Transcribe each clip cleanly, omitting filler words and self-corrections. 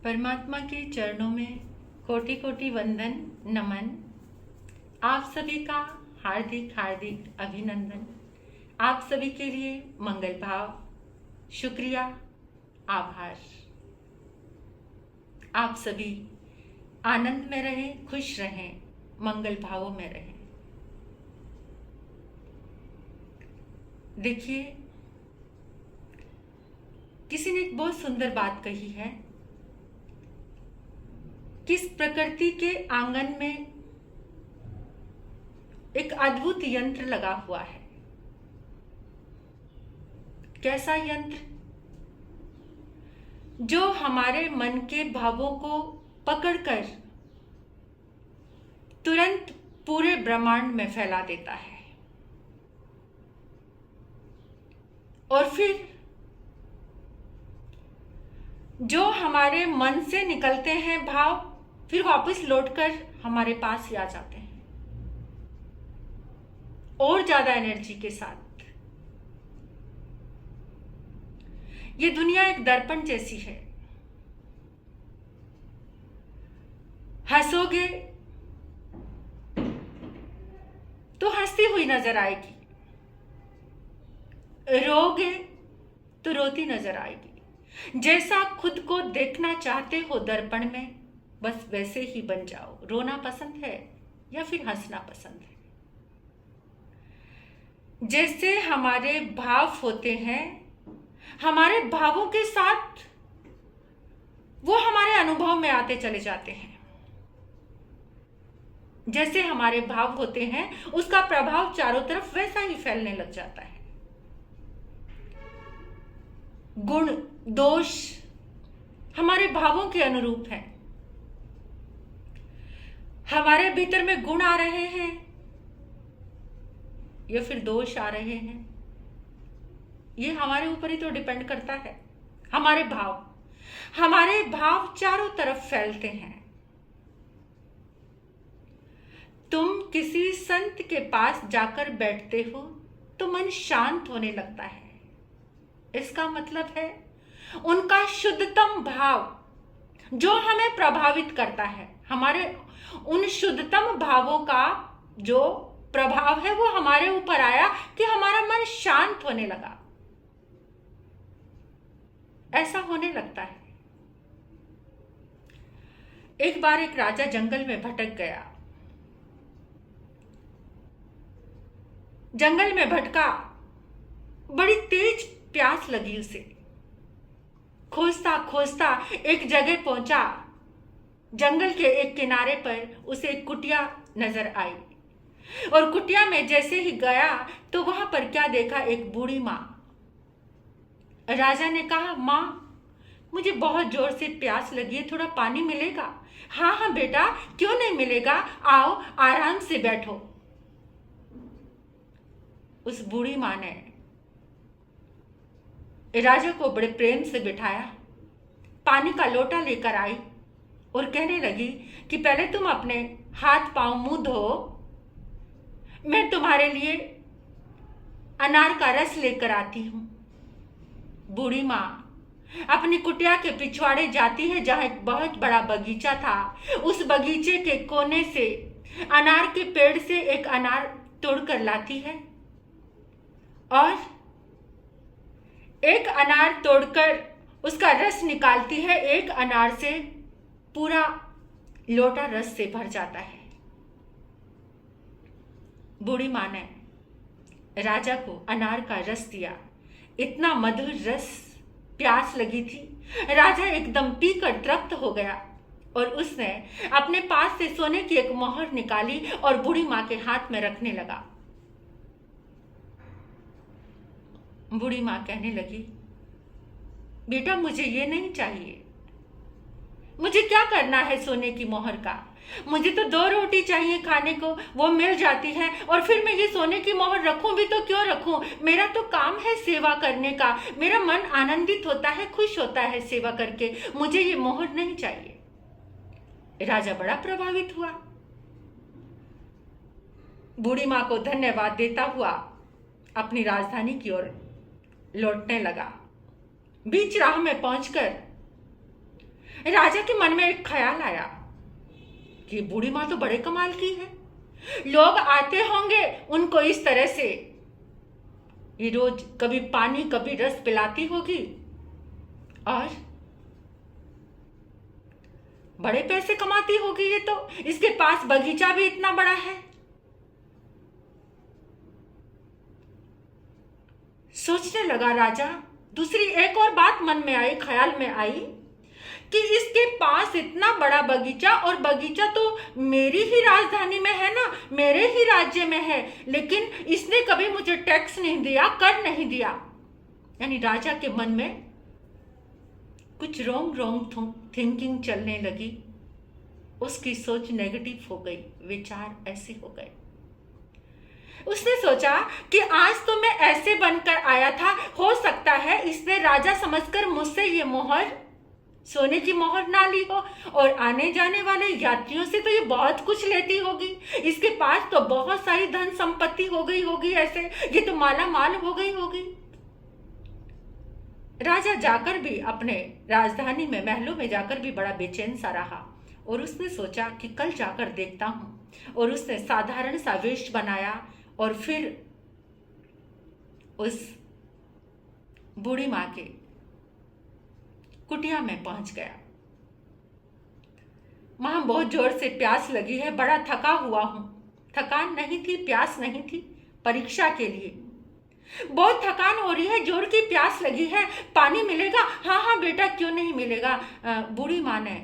परमात्मा के चरणों में कोटि कोटि वंदन नमन। आप सभी का हार्दिक हार्दिक अभिनंदन। आप सभी के लिए मंगल भाव, शुक्रिया, आभार। आप सभी आनंद में रहें, खुश रहें, मंगल भावों में रहें। देखिए, किसी ने एक बहुत सुंदर बात कही है कि इस प्रकृति के आंगन में एक अद्भुत यंत्र लगा हुआ है। कैसा यंत्र? जो हमारे मन के भावों को पकड़कर तुरंत पूरे ब्रह्मांड में फैला देता है और फिर जो हमारे मन से निकलते हैं भाव फिर वापस लौटकर हमारे पास ही आ जाते हैं और ज्यादा एनर्जी के साथ। ये दुनिया एक दर्पण जैसी है। हंसोगे तो हंसती हुई नजर आएगी, रोगे तो रोती नजर आएगी। जैसा खुद को देखना चाहते हो दर्पण में, बस वैसे ही बन जाओ। रोना पसंद है या फिर हंसना पसंद है? जैसे हमारे भाव होते हैं, हमारे भावों के साथ वो हमारे अनुभव में आते चले जाते हैं। जैसे हमारे भाव होते हैं, उसका प्रभाव चारों तरफ वैसा ही फैलने लग जाता है। गुण दोष हमारे भावों के अनुरूप है। हमारे भीतर में गुण आ रहे हैं या फिर दोष आ रहे हैं, ये हमारे ऊपर ही तो डिपेंड करता है। हमारे भाव चारों तरफ फैलते हैं। तुम किसी संत के पास जाकर बैठते हो तो मन शांत होने लगता है। इसका मतलब है उनका शुद्धतम भाव जो हमें प्रभावित करता है, हमारे उन शुद्धतम भावों का जो प्रभाव है वो हमारे ऊपर आया कि हमारा मन शांत होने लगा। ऐसा होने लगता है। एक बार एक राजा जंगल में भटक गया। जंगल में भटका, बड़ी तेज प्यास लगी उसे। खोजता खोजता एक जगह पहुंचा। जंगल के एक किनारे पर उसे एक कुटिया नजर आई और कुटिया में जैसे ही गया तो वहां पर क्या देखा? एक बूढ़ी मां। राजा ने कहा, मां, मुझे बहुत जोर से प्यास लगी है, थोड़ा पानी मिलेगा? हाँ हाँ बेटा, क्यों नहीं मिलेगा, आओ आराम से बैठो। उस बूढ़ी मां ने राजा को बड़े प्रेम से बिठाया, पानी का लोटा लेकर आई और कहने लगी कि पहले तुम अपने हाथ पांव मुंह धो, मैं तुम्हारे लिए अनार का रस लेकर आती हूं। बूढ़ी मां अपनी कुटिया के पिछवाड़े जाती है जहां एक बहुत बड़ा बगीचा था। उस बगीचे के कोने से अनार के पेड़ से एक अनार तोड़कर लाती है और एक अनार तोड़कर उसका रस निकालती है। एक अनार से पूरा लोटा रस से भर जाता है। बूढ़ी मां ने राजा को अनार का रस दिया। इतना मधुर रस, प्यास लगी थी। राजा एकदम पीकर तृप्त हो गया और उसने अपने पास से सोने की एक मोहर निकाली और बूढ़ी मां के हाथ में रखने लगा। बूढ़ी मां कहने लगी, बेटा मुझे ये नहीं चाहिए। मुझे क्या करना है सोने की मोहर का? मुझे तो 2 रोटी चाहिए खाने को, वो मिल जाती है और फिर मैं ये सोने की मोहर रखूं भी तो क्यों रखूं? मेरा तो काम है सेवा करने का। मेरा मन आनंदित होता है, खुश होता है सेवा करके। मुझे ये मोहर नहीं चाहिए। राजा बड़ा प्रभावित हुआ। बूढ़ी मां को धन्यवाद देता हुआ अपनी राजधानी की ओर लौटने लगा। बीच राह में पहुंचकर राजा के मन में एक ख्याल आया कि बूढ़ी माँ तो बड़े कमाल की है, लोग आते होंगे उनको इस तरह से, ये रोज कभी पानी कभी रस पिलाती होगी और बड़े पैसे कमाती होगी। ये तो, इसके पास बगीचा भी इतना बड़ा है। सोचने लगा राजा। दूसरी एक और बात मन में आई, ख्याल में आई कि इसके पास इतना बड़ा बगीचा, और बगीचा तो मेरी ही राजधानी में है ना, मेरे ही राज्य में है, लेकिन इसने कभी मुझे टैक्स नहीं दिया, कर नहीं दिया। यानी राजा के मन में कुछ रॉन्ग थिंकिंग चलने लगी। उसकी सोच नेगेटिव हो गई, विचार ऐसे हो गए। उसने सोचा कि आज तो मैं ऐसे बनकर आया था, हो सकता है इसने राजा समझकर मुझसे ये मोहर, सोने की मोहर ना ली हो, और आने जाने वाले यात्रियों से तो ये बहुत कुछ लेती होगी, इसके पास तो बहुत सारी धन संपत्ति हो गई होगी, ऐसे ये तो माला माल हो गई होगी। राजा जाकर भी अपने राजधानी में, महलों में जाकर भी बड़ा बेचैन सा रहा, और उसने सोचा कि कल जाकर देखता हूं। और उसने साधारण सा वेश बनाया और फिर उस बूढ़ी माँ के कुटिया में पहुंच गया। वहां बहुत जोर से प्यास लगी है, बड़ा थका हुआ हूं। थकान नहीं थी, प्यास नहीं थी, परीक्षा के लिए बहुत थकान हो रही है, जोर की प्यास लगी है, पानी मिलेगा? हाँ हाँ बेटा, क्यों नहीं मिलेगा। बूढ़ी माँ ने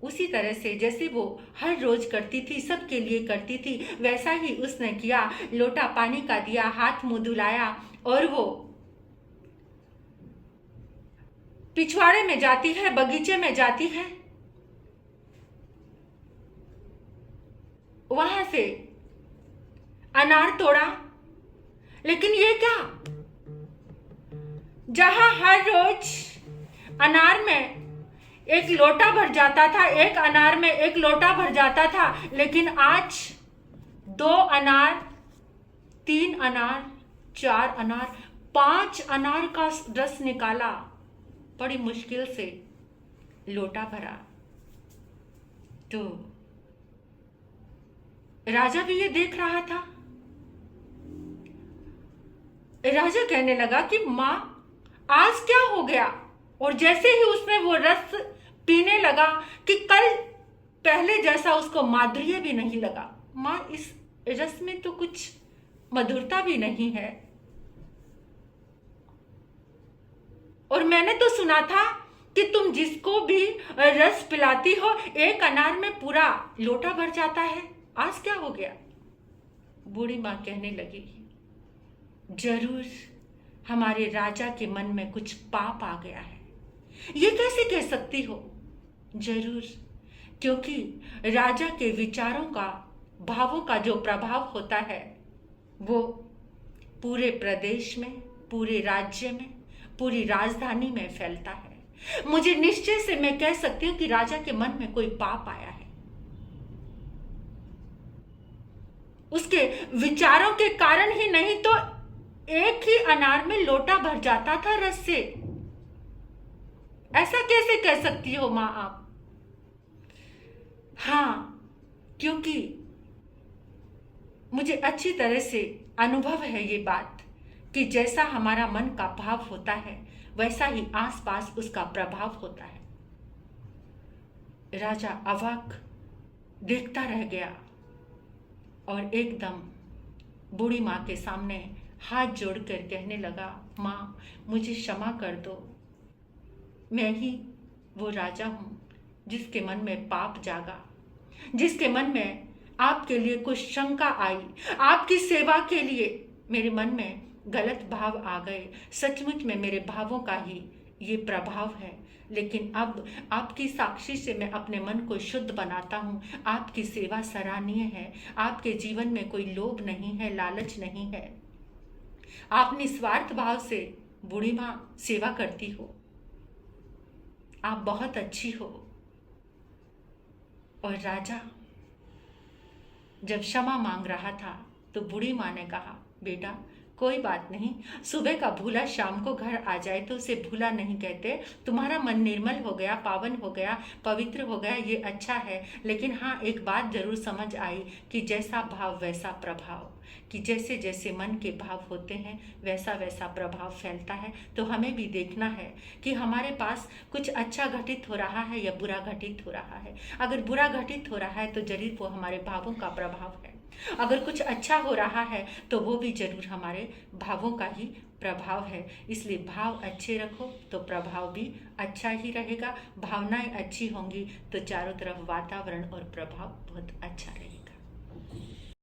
उसी तरह से जैसे वो हर रोज करती थी, सबके लिए करती थी, वैसा ही उसने किया। लोटा पानी का दिया, हाथ मुंह धुलाया, और वो पिछवाड़े में जाती है, बगीचे में जाती है, वहां से अनार तोड़ा। लेकिन ये क्या, जहां हर रोज अनार में एक लोटा भर जाता था, एक अनार में एक लोटा भर जाता था, लेकिन आज 2 अनार, 3 अनार, 4 अनार, 5 अनार का रस निकाला, बड़ी मुश्किल से लोटा भरा। तो राजा भी ये देख रहा था। राजा कहने लगा कि माँ, आज क्या हो गया? और जैसे ही उसने वो रस पीने लगा कि कल पहले जैसा उसको माधुर्य भी नहीं लगा। माँ, इस रस में तो कुछ मधुरता भी नहीं है, और मैंने तो सुना था कि तुम जिसको भी रस पिलाती हो, एक अनार में पूरा लोटा भर जाता है, आज क्या हो गया? बूढ़ी माँ कहने लगी, जरूर हमारे राजा के मन में कुछ पाप आ गया है। ये कैसे कह सकती हो? जरूर, क्योंकि राजा के विचारों का, भावों का जो प्रभाव होता है वो पूरे प्रदेश में, पूरे राज्य में, पूरी राजधानी में फैलता है। मुझे निश्चय से मैं कह सकती हूं कि राजा के मन में कोई पाप आया है। उसके विचारों के कारण ही, नहीं तो एक ही अनार में लोटा भर जाता था रस से। ऐसा कैसे कह सकती हो मां आप? हाँ, क्योंकि मुझे अच्छी तरह से अनुभव है ये बात कि जैसा हमारा मन का भाव होता है, वैसा ही आसपास उसका प्रभाव होता है। राजा अवाक देखता रह गया और एकदम बूढ़ी माँ के सामने हाथ जोड़कर कहने लगा, माँ, मुझे क्षमा कर दो। मैं ही वो राजा हूँ जिसके मन में पाप जागा, जिसके मन में आपके लिए कुछ शंका आई, आपकी सेवा के लिए मेरे मन में गलत भाव आ गए। सचमुच में मेरे भावों का ही ये प्रभाव है, लेकिन अब आपकी साक्षी से मैं अपने मन को शुद्ध बनाता हूँ। आपकी सेवा सराहनीय है, आपके जीवन में कोई लोभ नहीं है, लालच नहीं है। आप निस्वार्थ भाव से बूढ़ी माँ सेवा करती हो, आप बहुत अच्छी हो। और राजा जब क्षमा मांग रहा था तो बूढ़ी माँ ने कहा, बेटा, कोई बात नहीं, सुबह का भूला शाम को घर आ जाए तो उसे भूला नहीं कहते। तुम्हारा मन निर्मल हो गया, पावन हो गया, पवित्र हो गया, ये अच्छा है। लेकिन हाँ, एक बात जरूर समझ आई कि जैसा भाव वैसा प्रभाव, कि जैसे जैसे मन के भाव होते हैं वैसा वैसा प्रभाव फैलता है। तो हमें भी देखना है कि हमारे पास कुछ अच्छा घटित हो रहा है या बुरा घटित हो रहा है। अगर बुरा घटित हो रहा है तो जरूर वो हमारे भावों का प्रभाव है, अगर कुछ अच्छा हो रहा है तो वो भी जरूर हमारे भावों का ही प्रभाव है। इसलिए भाव अच्छे रखो तो प्रभाव भी अच्छा ही रहेगा। भावनाएं अच्छी होंगी तो चारों तरफ वातावरण और प्रभाव बहुत अच्छा रहेगा।